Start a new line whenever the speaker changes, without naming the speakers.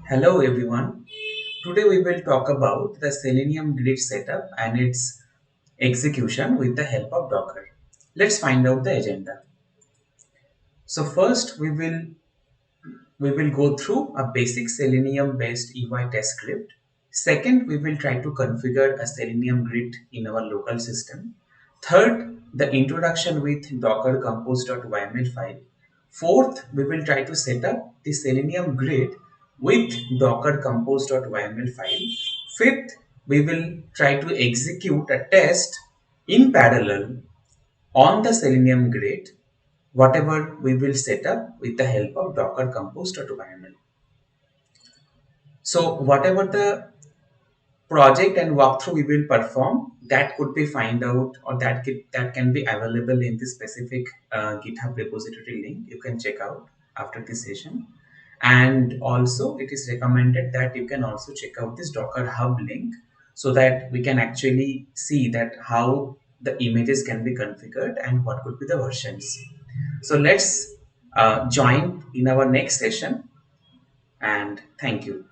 Hello everyone. Today we will talk about the Selenium grid setup and its execution with the help of Docker. Let's find out the agenda. So first we will go through a basic Selenium based UI test script. Second, we will try to configure a Selenium grid in our local system. Third, the introduction with Docker compose.yml file. Fourth, we will try to set up the Selenium grid with Docker compose.yml file. Fifth, we will try to execute a test in parallel on the Selenium grid, whatever we will set up with the help of Docker compose.yml. So whatever the project and walkthrough we will perform, that could be find out, or that can be available in the specific GitHub repository link. You can check out after this session. And also it is recommended that you can also check out this Docker Hub link so that we can actually see that how the images can be configured and what could be the versions. So let's join in our next session, and thank you.